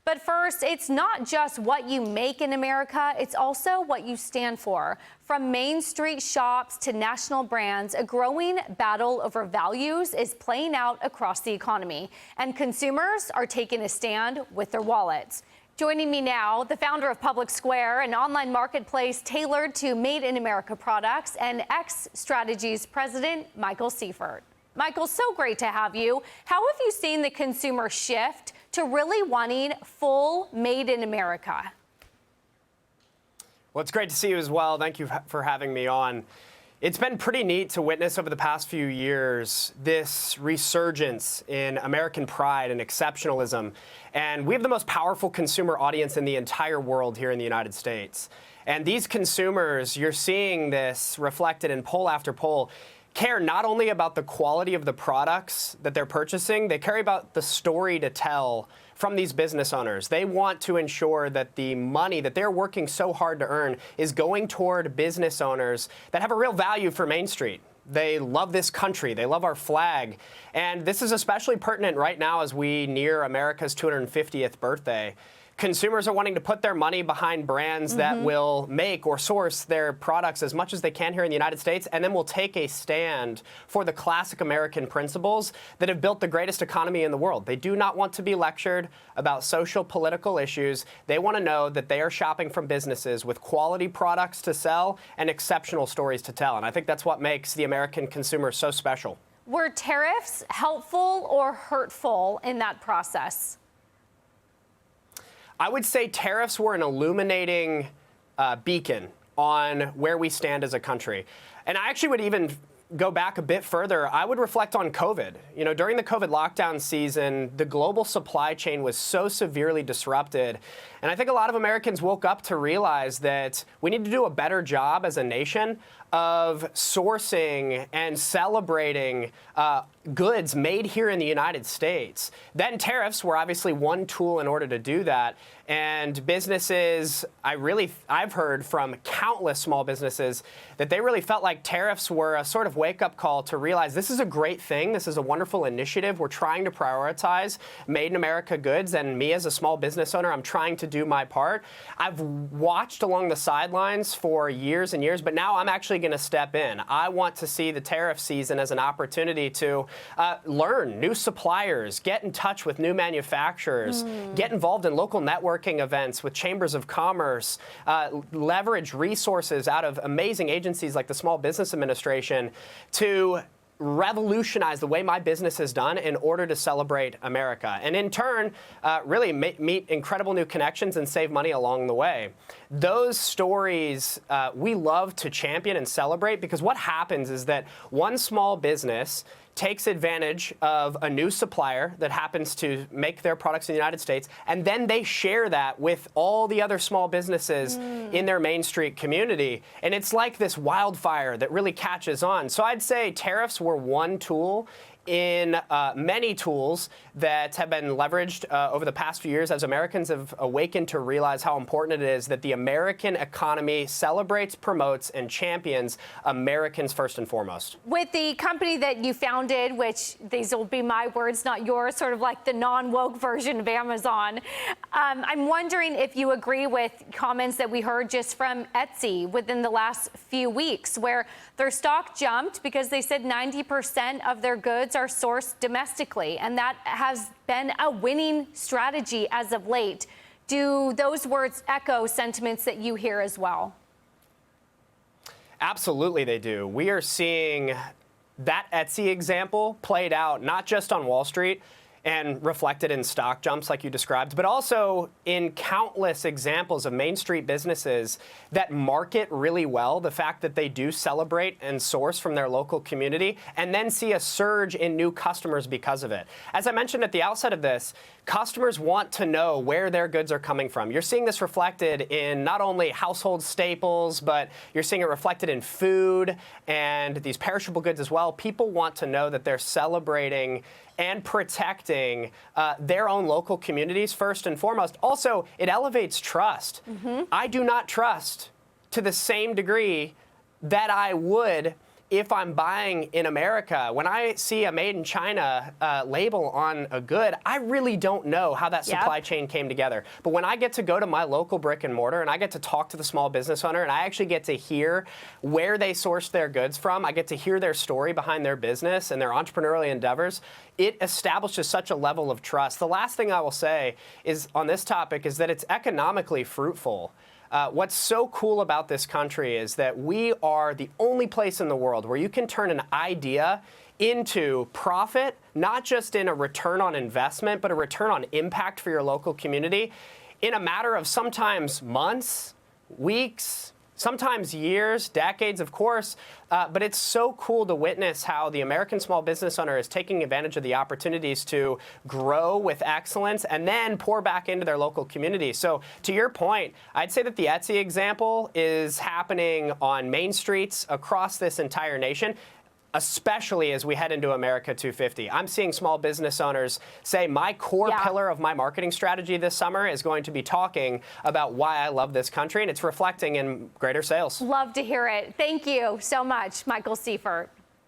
But first, it's not just what you make in America, it's also what you stand for. From Main Street shops to national brands, a growing battle over values is playing out across the economy, and consumers are taking a stand with their wallets. Joining me now, the founder of Public Square, an online marketplace tailored to Made in America products, and X Strategies president, Michael Seifert. Michael, so great to have you. How have you seen the consumer shift to really wanting full Made in America? Well, it's great to see you as well. Thank you for having me on. It's been pretty neat to witness over the past few years this resurgence in American pride and exceptionalism. And we have the most powerful consumer audience in the entire world here in the United States. And these consumers, you're seeing this reflected in poll after poll, care not only about the quality of the products that they're purchasing, they care about the story to tell from these business owners. They want to ensure that the money that they're working so hard to earn is going toward business owners that have a real value for Main Street. They love this country. They love our flag. And this is especially pertinent right now as we near America's 250th birthday. Consumers are wanting to put their money behind brands that will make or source their products as much as they can here in the United States, and then will take a stand for the classic American principles that have built the greatest economy in the world. They do not want to be lectured about social, political issues. They want to know that they are shopping from businesses with quality products to sell and exceptional stories to tell. And I think that's what makes the American consumer so special. Were tariffs helpful or hurtful in that process? I would say tariffs were an illuminating beacon on where we stand as a country. And I actually would even go back a bit further. I would reflect on COVID. You know, during the COVID lockdown season, the global supply chain was so severely disrupted. And I think a lot of Americans woke up to realize that we need to do a better job as a nation of sourcing and celebrating goods made here in the United States. Then tariffs were obviously one tool in order to do that. And businesses, I've heard from countless small businesses that they really felt like tariffs were a sort of wake-up call to realize this is a great thing. This is a wonderful initiative. We're trying to prioritize Made in America goods. And me as a small business owner, I'm trying to do my part. I've watched along the sidelines for years and years, but now I'm actually going to step in. I want to see the tariff season as an opportunity to learn new suppliers, get in touch with new manufacturers, get involved in local networking events with chambers of commerce, leverage resources out of amazing agencies like the Small Business Administration to revolutionize the way my business is done in order to celebrate America. And in turn, really meet incredible new connections and save money along the way. Those stories we love to champion and celebrate, because what happens is that one small business takes advantage of a new supplier that happens to make their products in the United States, and then they share that with all the other small businesses in their Main Street community. And it's like this wildfire that really catches on. So I'd say tariffs were one tool in many tools that have been leveraged over the past few years as Americans have awakened to realize how important it is that the American economy celebrates, promotes, and champions Americans first and foremost. With the company that you founded, which these will be my words, not yours, sort of like the non-woke version of Amazon, I'm wondering if you agree with comments that we heard just from Etsy within the last few weeks, where their stock jumped because they said 90% of their goods are sourced domestically, and that has been a winning strategy as of late. Do those words echo sentiments that you hear as well? Absolutely they do. We are seeing that Etsy example played out not just on Wall Street and reflected in stock jumps like you described, but also in countless examples of Main Street businesses that market really well the fact that they do celebrate and source from their local community, and then see a surge in new customers because of it. As I mentioned at the outset of this, customers want to know where their goods are coming from. You're seeing this reflected in not only household staples, but you're seeing it reflected in food and these perishable goods as well. People want to know that they're celebrating and protecting their own local communities first and foremost. Also, it elevates trust. I do not trust to the same degree that I would if I'm buying in America, when I see a made in China label on a good, I really don't know how that supply chain came together. But when I get to go to my local brick and mortar and I get to talk to the small business owner and I actually get to hear where they sourced their goods from, I get to hear their story behind their business and their entrepreneurial endeavors, it establishes such a level of trust. The last thing I will say is on this topic is that it's economically fruitful. What's so cool about this country is that we are the only place in the world where you can turn an idea into profit, not just in a return on investment, but a return on impact for your local community in a matter of sometimes months, weeks, sometimes years, decades, of course, but it's so cool to witness how the American small business owner is taking advantage of the opportunities to grow with excellence and then pour back into their local community. So to your point, I'd say that the Etsy example is happening on main streets across this entire nation, especially as we head into America 250. I'm seeing small business owners say my core pillar of my marketing strategy this summer is going to be talking about why I love this country, and it's reflecting in greater sales. Love to hear it. Thank you so much, Michael Seifert.